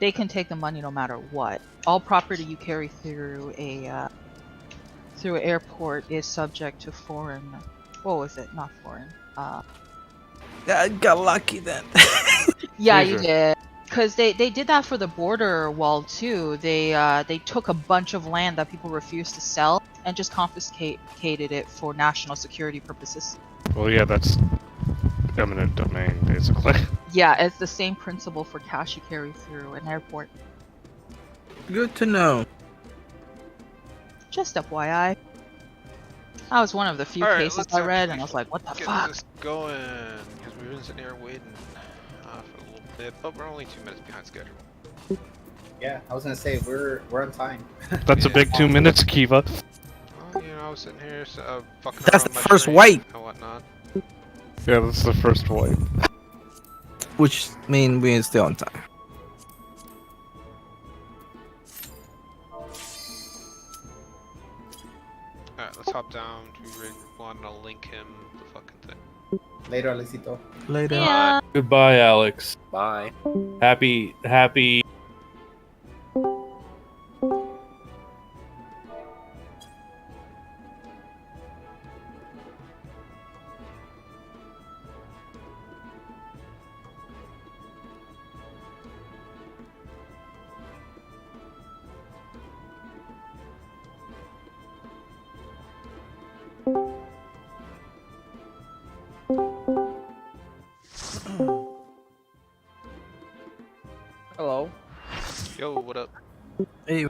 they can take the money no matter what. All property you carry through through an airport is subject to foreign. What was it? Not foreign. I got lucky then. Yeah, Seizure. you did. Because they did that for the border wall too. They took a bunch of land that people refused to sell and just confiscated it for national security purposes. Well, yeah, that's eminent domain, basically. Yeah, it's the same principle for cash you carry through an airport. Good to know. Just FYI. That was one of the few cases I read, and I was like, what the Get fuck? this going, because we've been sitting here waiting for a little bit, but we're only 2 minutes behind schedule. Yeah, I was gonna say we're on time. That's a big 2 minutes, Kiva. Well, you know, I was sitting here fucking That's around the my first train wipe. and whatnot. Yeah, that's the first wipe. Which means we're still on time. Alright, let's hop down to rig 1 and I'll link him the fucking thing. Later, Alecito. Later. Yeah. Goodbye, Alex. Bye. Happy. Hello. Yo, what up? Hey.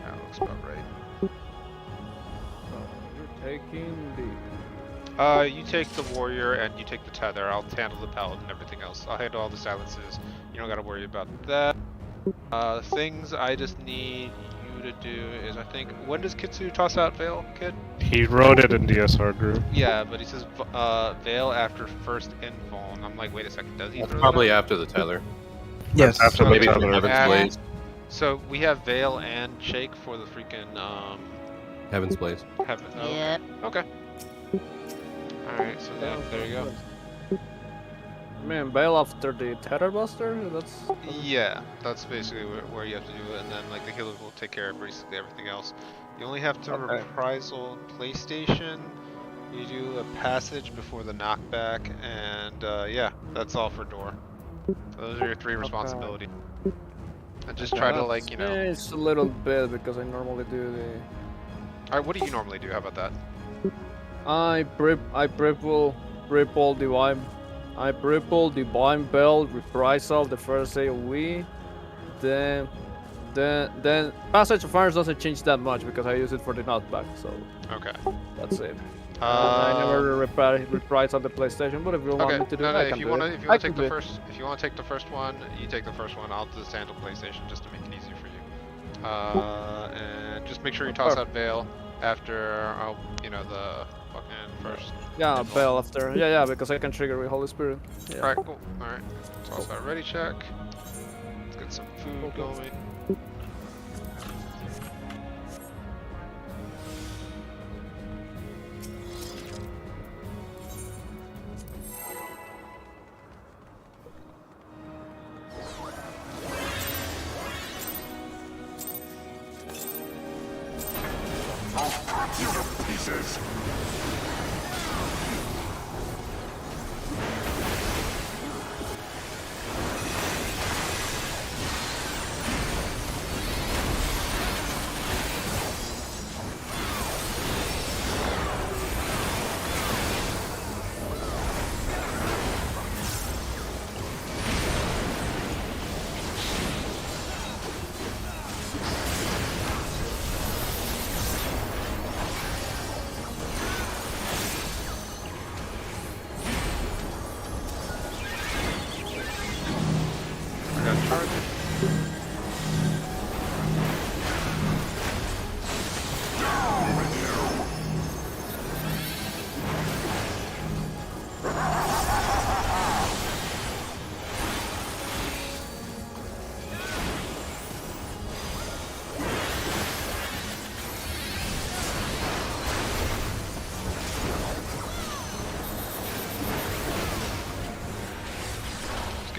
That looks about right. You're taking the. You take the warrior and you take the tether. I'll handle the paladin and everything else. I'll handle all the silences. You don't gotta worry about that. Things I just need you to do is, I think, when does Kitsu toss out Veil, kid? He wrote it in DSR group. Yeah, but he says Veil after first invuln. I'm like, wait a second, does he That's throw that probably out? after the tether. Yes. After the Maybe tether. from Heaven's And- Blaze. So we have Veil and Shake for the freaking Heaven's Blaze. heaven. Oh, Yeah. okay. Alright, so there you go. I mean, bail after the Tether Buster? That's. Yeah, that's basically where you have to do it, and then like the healer will take care of basically everything else. You only have to Okay. reprisal PlayStation. You do a passage before the knockback, and yeah, that's all for door. So those are your 3 responsibilities. And just try to like, you know. Yeah, it's a little bit because I normally do the. Alright, what do you normally do? How about that? I triple divine. I triple divine belt reprisal the first AoE. Then passage of fires doesn't change that much because I use it for the knockback, so Okay. that's it. I never reprise on the PlayStation, but if you want Okay. me to do No, it, no, I if can you do want it. to, if you I want to can take the do it. first, if you want to take the first one, you take the first one. I'll just handle PlayStation just to make it easier for you. And just make sure you toss Sure. out Veil after, you know, the fucking first. Yeah, invuln. bell after. Yeah, because I can trigger with Holy Spirit. Yeah. Alright, cool. Alright. Toss out ready check. Let's get some food going.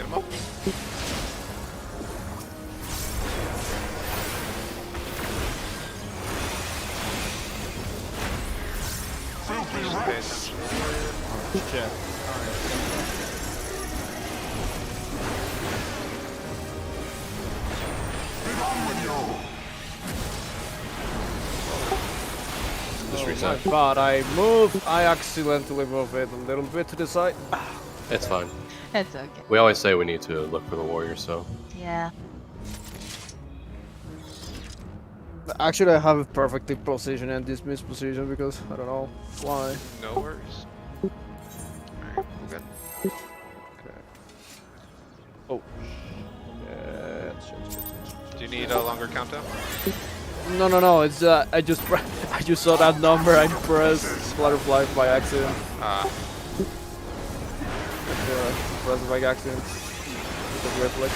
Get him up. Just pay attention to the warrior. Check. Just Oh reset. my god, I accidentally moved it a little bit to the side. It's fine. It's okay. We always say we need to look for the warrior, so Yeah. Actually, I have a perfectly position and this misposition because I don't know why. No worries. Alright, we're good. Okay. Oh. Yeah. Do you need a longer countdown? No. It's I just I just saw that number. I pressed butterfly by accident. Pressed by accident. With a reflex.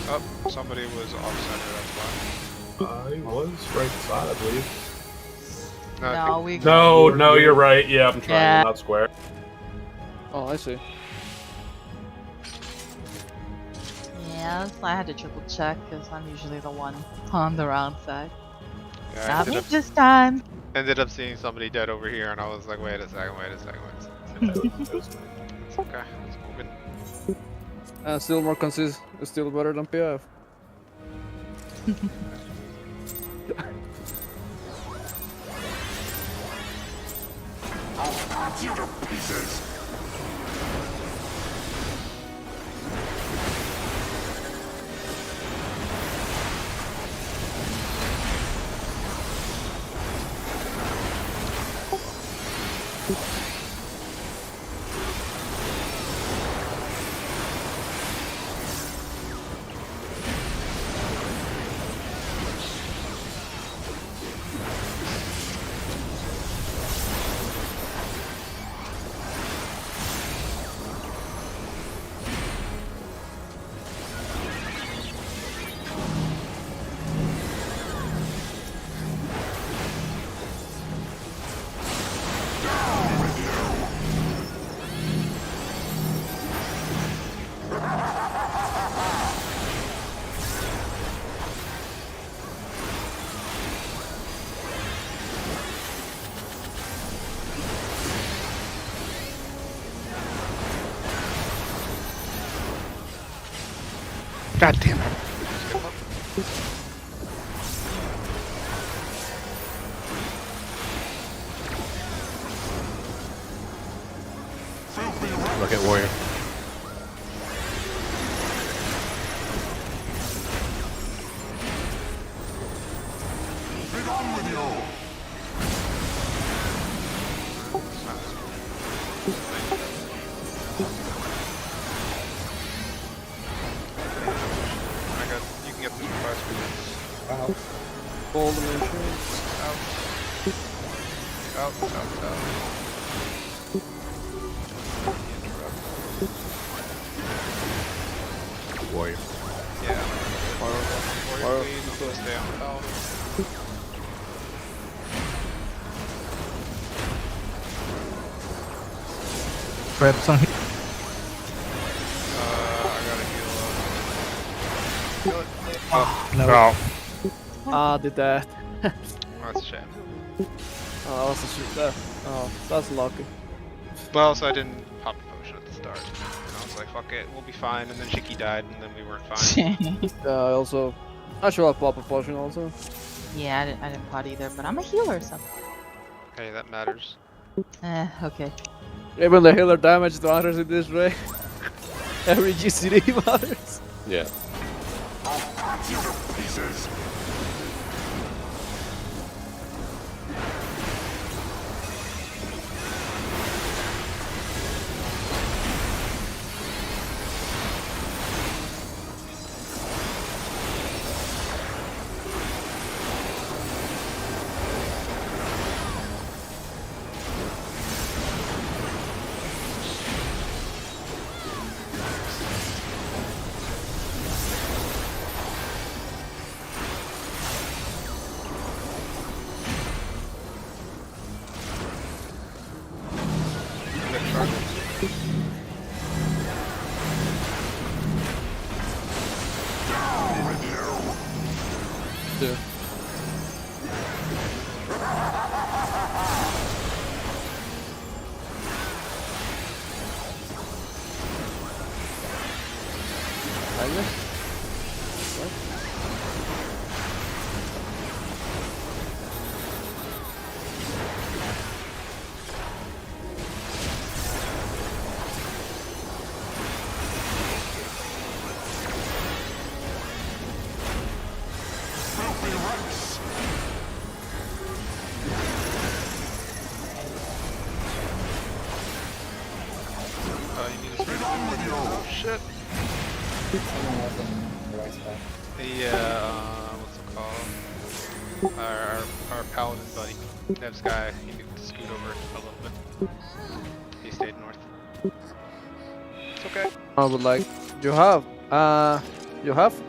Oh, somebody was off center, that's why. I was right side, I believe. No, I No, think- we. No, you're right. Yeah, I'm trying Yeah. not square. Oh, I see. Yeah, that's why I had to triple check because I'm usually the one on the round side. yeah, I Not ended me up, this time. ended up seeing somebody dead over here, and I was like, wait a second. It was me. It's okay, let's move it. Still more consist. Still better than PF. God damn it. look at warrior. You can get this request for Wow. All the missions. out. Warrior. Yeah. Warrior, please, stay on the belt. Prep some heat. I gotta heal up. Oh, No. Oh, Ah, did that. that's a shame. Oh, that's a shit. Oh, that's lucky. Well, so I didn't pop the potion at the start. And I was like, fuck it, we'll be fine. And then Shiki died, and then we weren't fine. I should have popped a potion also. Yeah, I didn't pot either, but I'm a healer, so. Hey, that matters. Okay. Even the healer damage matters in this way. Every GCD matters. Yeah. Dude. You need a sprint. Oh shit. Someone else in the right spot. What's it called? Our paladin buddy, Nev's guy, he needed to scoot over a little bit. He stayed north. It's okay. I would like. You have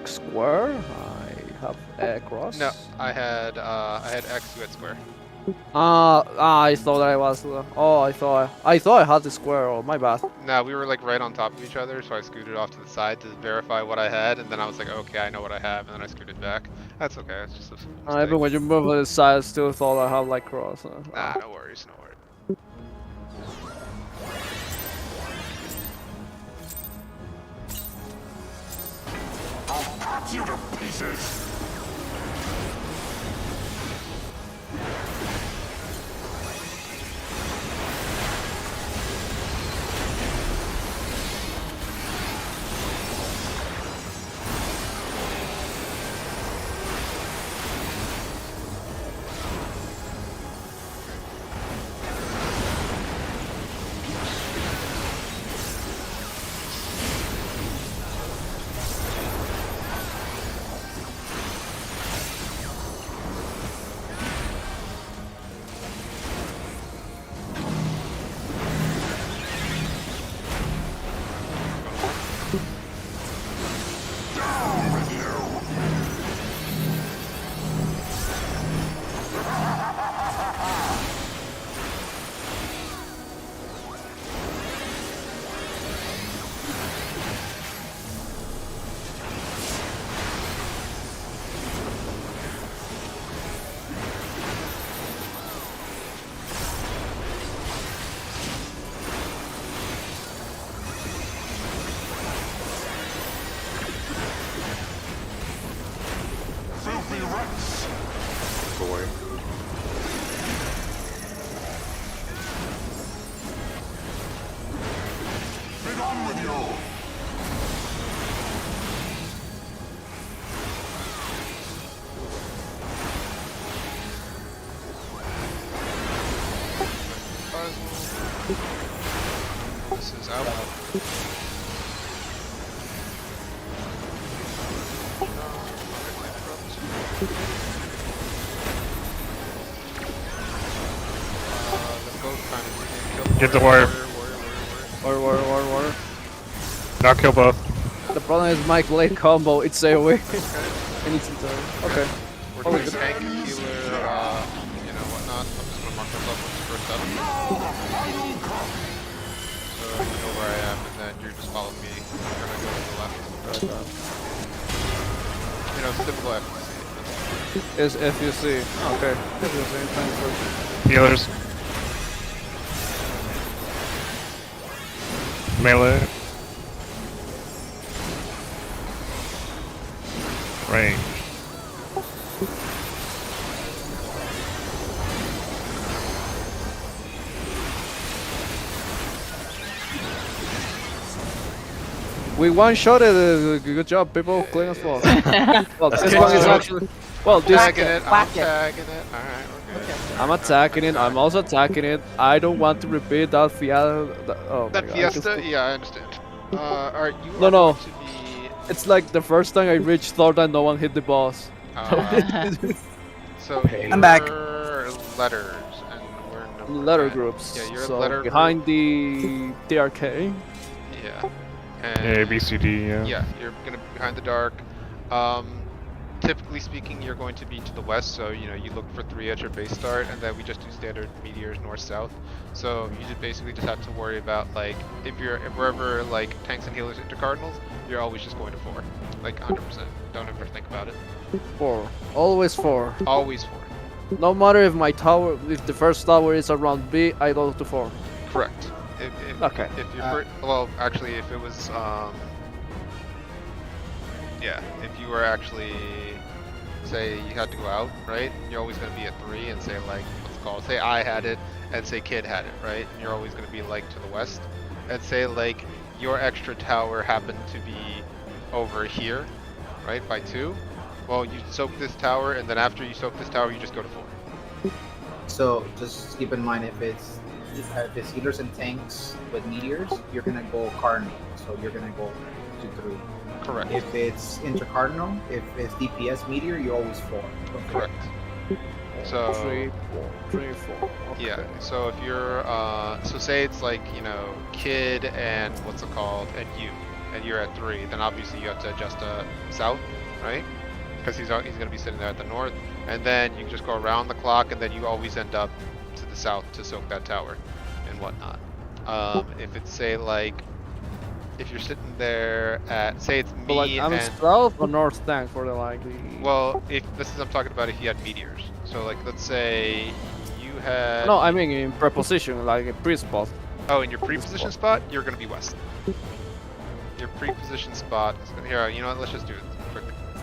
square. I have cross. No, I had X, you had square. I thought I was. I thought I had the square. Oh, my bad. No, we were like right on top of each other, so I scooted off to the side to verify what I had, and then I was like, okay, I know what I have, and then I scooted back. That's okay, it's just a mistake. Even when you move to the side, I still thought I had like cross. Nah, no worries, no worries. Warrior. This is out. Get the warrior. Warrior. Now kill both. The problem is my blade combo. It's AoE. And it's turn. Okay. We're doing tank, healer, whatnot. I'm just gonna mark myself as first up. So warrior, just follow me. We're gonna go to the left. You know, it's typical FPC. Is FUC. Okay. FUC. Thanks for. Healers. Melee. Range. We one-shotted. Good job, people. Clean as well. Well, this Okay, one is so- actually. Well, this. Tagging it, I'm Whack it. tagging it. Alright, we're good. I'm attacking it. I'm also attacking it. I don't want to repeat that Fiesta. Oh my That God, Fiesta? Yeah, I understand. Alright, you No, are no. going to be... It's like the first time I reached Thornton, no one hit the boss. So I'm back. you're letters, and we're number Letter 10. groups. Yeah, you're a so letter behind the DRK. Yeah. And A, B, C, D, yeah. yeah, you're gonna be behind the dark. Typically speaking, you're going to be to the west, so you know you look for 3 at your base start, and then we just do standard meteors north-south. So you just basically just have to worry about like if wherever like tanks and healers enter cardinals, you're always just going to 4, like 100%. Don't ever think about it. 4. Always 4. Always 4. No matter if my tower, if the first tower is around B, I go to 4. Correct. Okay. If you're well, actually, if it was yeah, if you were actually say you had to go out, right? You're always going to be at 3 and say like what's it called? Say I had it and say Kid had it, right? And you're always going to be like to the west, and say like your extra tower happened to be over here, right? By 2. Well, you soak this tower, and then after you soak this tower, you just go to 4. So just keep in mind if it's healers and tanks with meteors, you're gonna go cardinal. So you're gonna go to 3. Correct. If it's intercardinal, if it's DPS meteor, you're always 4. Correct. So 3, 4. 3, 4. Okay. yeah, so if you're so say it's like, you know, Kid and what's it called, and you're at 3, then obviously you have to adjust to south, right? Because he's gonna be sitting there at the north, and then you just go around the clock, and then you always end up to the south to soak that tower and whatnot. If it's say like if you're sitting there at say it's But like, me I'm and south or north tank for the like the. well, if this is I'm talking about if you had meteors. So like let's say you had No, I mean in preposition, like a pre-spot. oh, in your pre-position spot, you're gonna be west. Your pre-position spot is gonna here. You know what? Let's just do it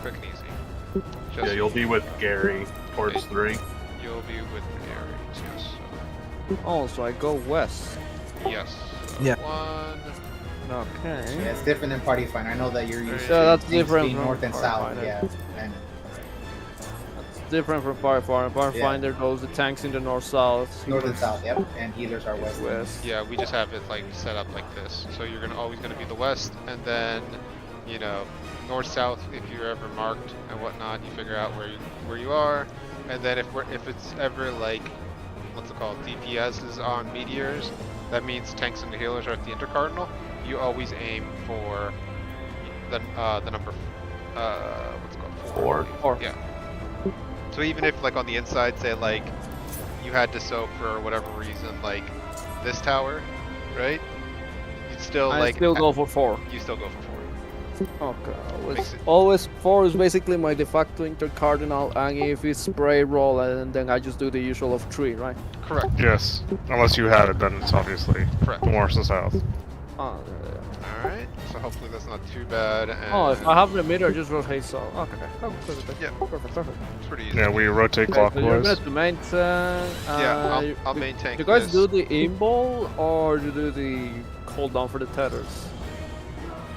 quick and easy. Just, Yeah, you'll be with Gary towards 3. You'll be with Aries. Yes. Oh, so I go west. Yes. Yeah. 1. Okay. Yeah, it's different in Party Finder. I know that you're used to Yeah, that's things different being from north and Party south. Finder. Yeah, and It's different from Pathfinder. Pathfinder goes the tanks in the north-south. north and south. Yep, and healers are west. West. Yeah, we just have it like set up like this. So you're always gonna be the west, and then you know north south if you're ever marked and whatnot. You figure out where you are, and then if it's ever like what's it called DPS is on meteors, that means tanks and the healers are at the intercardinal. You always aim for the number what's it called 4. Yeah. So even if like on the inside, say like you had to soak for whatever reason, like this tower, right? You'd still I like still go for 4. You still go for 4. Okay. Makes it- Always 4 is basically my de facto intercardinal, and if it's spray roll, and then I just do the usual of 3, right? Correct. Yes. Unless you had it, then it's obviously Correct. north and south. Oh, All right. So hopefully that's not too bad. And oh, if I have the meter, I just rotate so. Okay. Oh, perfect. Yeah. Perfect. it's pretty easy. Yeah, we rotate Okay, so you're clockwise. gonna maintain. Yeah, I'll maintain. Do you guys this. do the in-ball or do you do the cooldown for the tethers?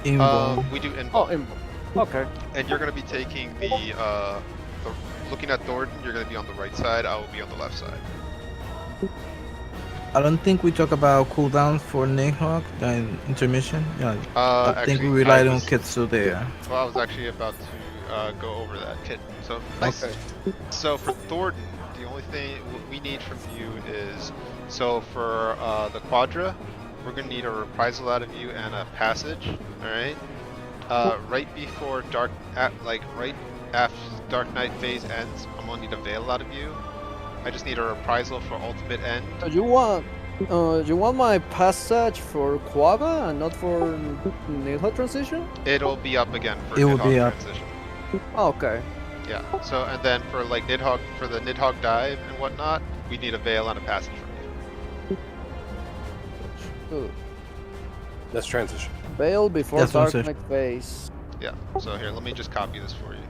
Invo. We do in. Oh, in-ball. Okay. And you're gonna be taking the looking at Thornton. You're gonna be on the right side. I will be on the left side. I don't think we talk about cooldown for Nighthawk and intermission. Yeah, I think we relied on Kitsu there. Well, I was actually about to go over that, Kit. So nice. Okay. So for Thornton, the only thing we need from you is so for the Quadra, we're gonna need a reprisal out of you and a passage. All right. Right before right after Dark Knight phase ends, I'm gonna need a veil out of you. I just need a reprisal for ultimate end. So you want You want my passage for Quagga and not for Nidhogg transition? It'll be up again for It will Nidhogg be up. transition. Oh, okay. Yeah. So and then for like Nidhogg, for the Nidhogg dive and whatnot, we need a veil and a passage from you. Good. That's transition. Veil before That's Dark transition. Knight phase. Yeah. So here, let me just copy this for you.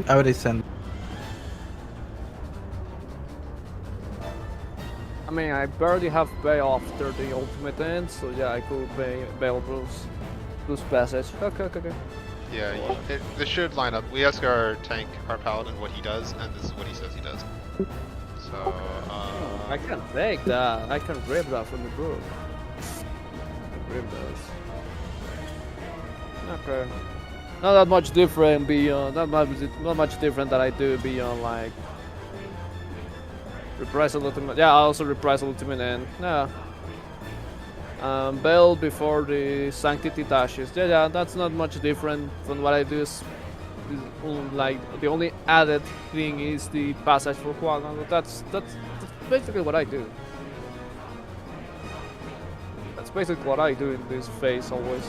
I already sent. I mean, I barely have Veil after the ultimate end, so yeah, I could Veil Bruce passage. Okay. Yeah, this should line up. We ask our tank, our paladin, what he does, and this is what he says he does. So, I can take that. I can grab that from the book. Grab those. Okay. Not that much different beyond. Not much different that I do beyond like reprisal ultimate. Yeah, I also reprisal ultimate and yeah. Bell before the sanctity dashes. Yeah, that's not much different from what I do. Is like the only added thing is the passage for Quagga. That's basically what I do. That's basically what I do in this phase always.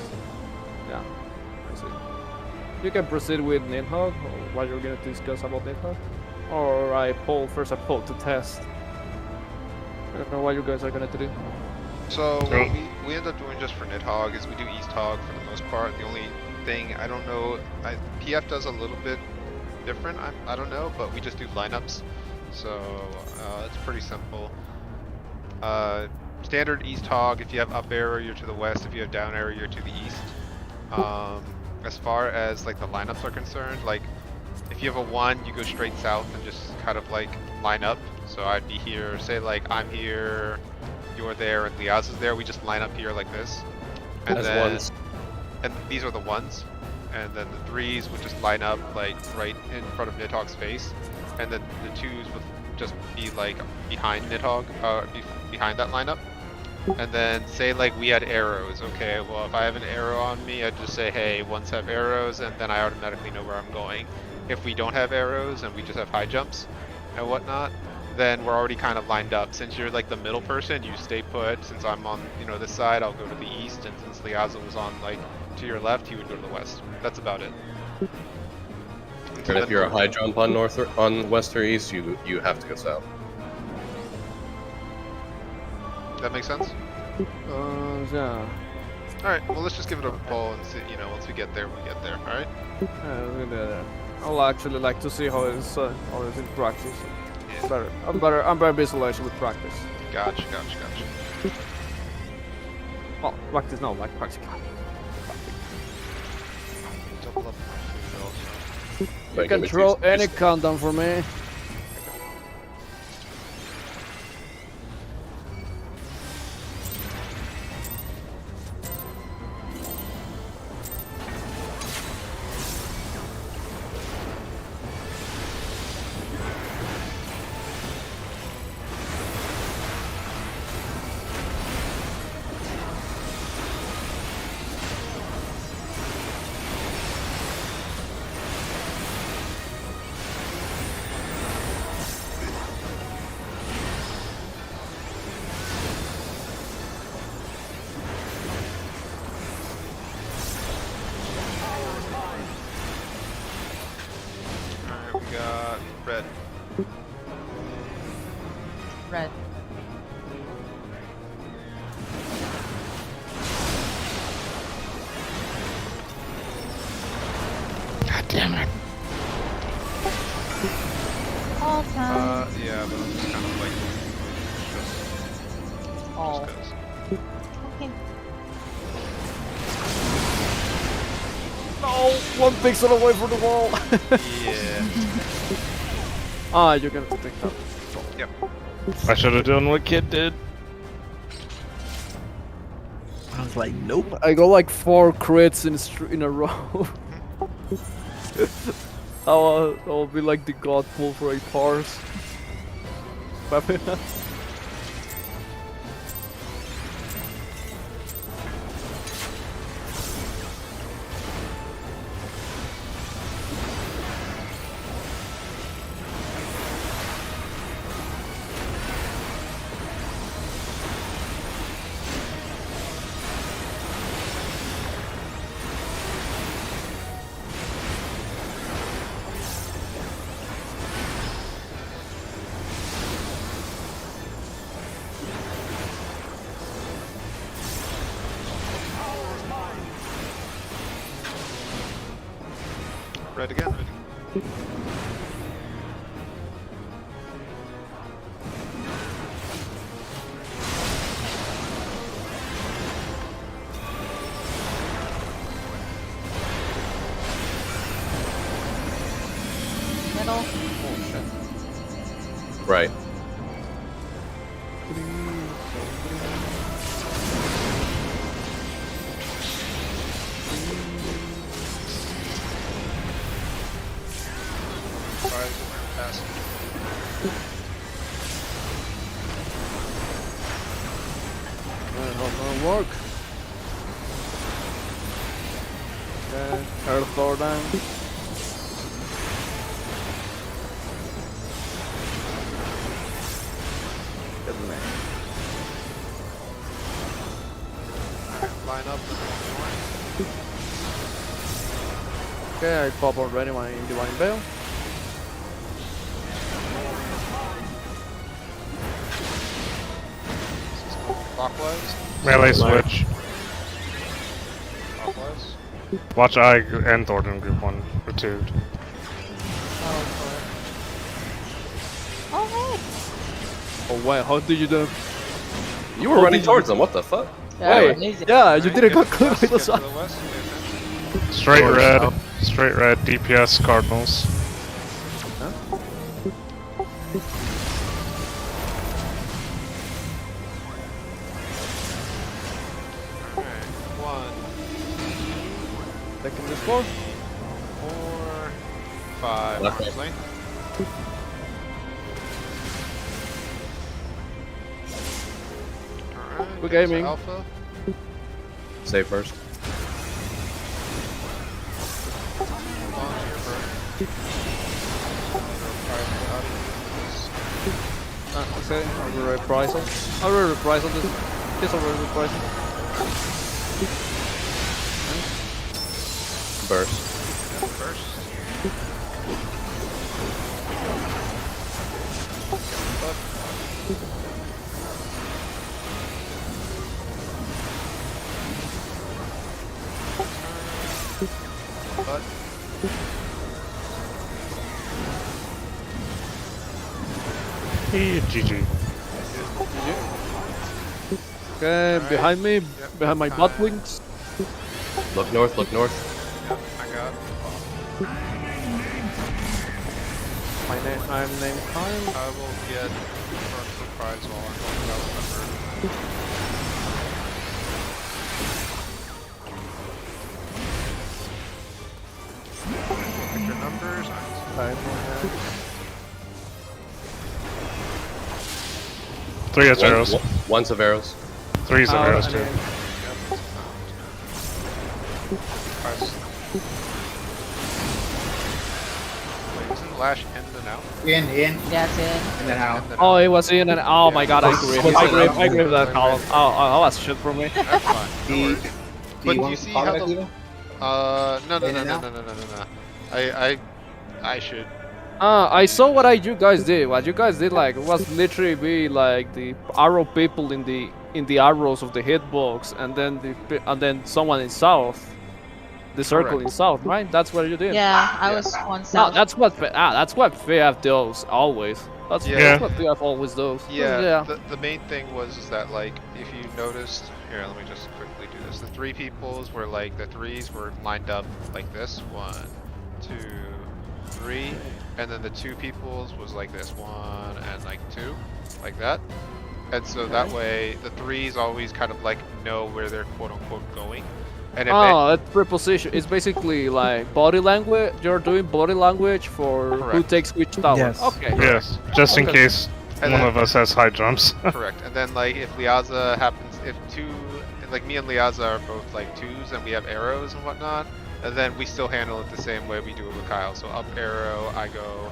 Yeah. I see. You can proceed with Nidhogg, or what you're gonna discuss about Nidhogg, or I pull to test. I don't know what you guys are gonna do. So what we end up doing just for Nidhogg is we do East Hog for the most part. The only thing I don't know, PF does a little bit different. I don't know, but we just do lineups. So it's pretty simple. Standard East Hog. If you have up arrow, you're to the west. If you have down arrow, you're to the east. As far as like the lineups are concerned, like if you have a 1, you go straight south and just kind of like line up. So I'd be here, say like I'm here, you're there, and Liaz is there. We just line up here like this. And As then, ones. and these are the 1s. And then the 3s would just line up like right in front of Nidhogg's face. And then the 2s would just be like behind Nidhogg, behind that lineup. And then say like we had arrows. Okay, well if I have an arrow on me, I'd just say, hey, 1s have arrows, and then I automatically know where I'm going. If we don't have arrows and we just have high jumps and whatnot, then we're already kind of lined up. Since you're like the middle person, you stay put. Since I'm on, this side, I'll go to the east, and since Liaza was on like to your left, he would go to the west. That's about it. And if you're a high jump on west or east, you have to go south. That makes sense? Yeah. Alright, well let's just give it a poll and see, once we get there, we get there, alright? I'll actually like to see how it's in practice. Yeah. I'm very busy with practice. Gotcha. Well, practice no, like practical. Double up my food also. You can throw any countdown for me. Alright, we got red. Red. God damn it. All time. Yeah, but I'm just kind of like, All. just 'cause. Okay. No, 1 pixel away from the wall. Yeah. You're gonna take that. Yep. I should have done what Kid did. I was like, nope. I got like 4 crits in a row. I'll be like the god pool for a parse. Red again. Middle. Oh shit. Right. Work. Okay, Earth floor down. Good man. Line up. Okay, I pop already my Divine Veil. Clockwise. Melee switch. Clockwise. Watch I and Thornton group 1 or 2. Oh, hey. Oh wait, how did you do? You were running towards them. What the fuck? Yeah, Wait, amazing. yeah, you didn't got West, clip get with to the the west, pay attention. Straight Towards red. south. Straight red. DPS Cardinals. Alright, 1, Taking this floor. 4, 5. Left Arms length. Alright, Good get to gaming. Alpha. Save first. Hold on to your burn. Okay, I'll be reprisal. I'll be reprisal this. This already reprisal. Burst. First. But GG. Okay, Alright. behind me, Yep, behind my butt wings. Look north. Look north. I got I'm named Kyle. I will get first surprise while I'm going to remember. Pick your numbers. Three of arrows. One's of arrows. Three's of arrows too. Wait, isn't Lash in and out? In, Yeah, it's in. and then out. In and Oh, out. it was in and oh my god, I Yeah. agree with that column. Oh, that's shit for me. That's fine. No Do worries. do But you you want see to how follow the- that, Guido? No, In and out? no. I should. I saw what you guys did. What you guys did, like, was literally be like the arrow people in the arrows of the hitbox, and then someone in south, the circle Correct. in south, right? That's what you did. Yeah, I Yeah. was one No, south. that's what VF does always. That's Yeah. what VF always does. Yeah. The main thing was is that like if you noticed here, let me just quickly do this. The three peoples were like the threes were lined up like this. 1, 2, 3. And then the two peoples was like this, 1 and like 2, like that. And so that way the threes always kind of like know where they're quote unquote going. And if Oh, that's preposition. It's basically like body language. You're doing body language for who Correct. takes which tower. Yes. Okay. Yes, just in Okay. case And one then- of us has high jumps. correct. And then like if Liaza happens, if two, like me and Liaza are both like 2s and we have arrows and whatnot, and then we still handle it the same way we do it with Kyle. So up arrow, I go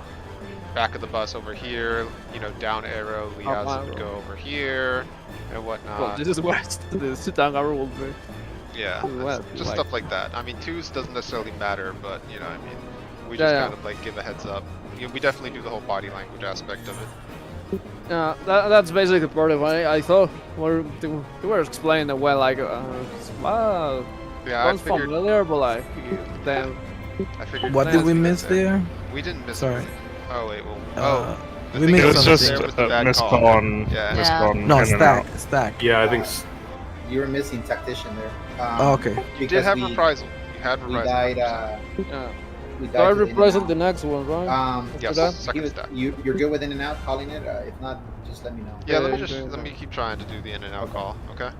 back of the bus over here, you know, down arrow, Liaza would go over here and whatnot. Well, this is where the sit down arrow will be. Yeah, Well, that's just like- stuff like that. I mean, 2s doesn't necessarily matter, but you know, I mean, we Yeah, just yeah. kind of like give a heads up. You know, we definitely do the whole body language aspect of it. Yeah, that's basically part of it. I thought they were explaining it well, like, wow, Yeah, I sounds figured. familiar, but like, then I figured. What did we miss there? there? We didn't miss. Sorry. Oh wait, well. The we thing missed It that was something. just there was the a bad missed call. call on, Yeah. missed call on No, in and out. stack. Yeah, I think. You were missing tactician there. Oh, okay. You did because have we, reprisal. You had We reprisal. died. 100%. Yeah. We died So I to the in and reprisal out. the next one, right? Yes, that? second stack. You're good with in and out calling it. If not, just let me know. Yeah, let me Yeah, just yeah, let yeah. me keep trying to do the in and out call. Okay.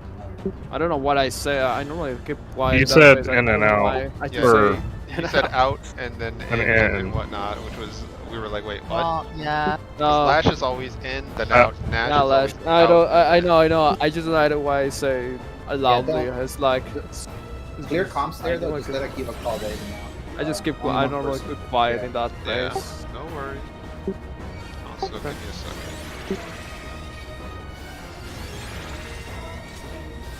I don't know what I say. I normally keep quiet. You that said way, so I in don't and know out. why I just Or- say You said out and then An in in. and whatnot, which was we were like, wait, what? Well, yeah. 'Cause no. Lash is always in, then out. Nash Not is Lash. always I out. don't. I know. I just know why I say loudly. don't- It's like Clear comms there I though. know Just it's- let her keep a call there. In and out. I just keep. Only I one normally person. keep quiet Yeah. in that Yeah, place. no worries. Also, give me a second.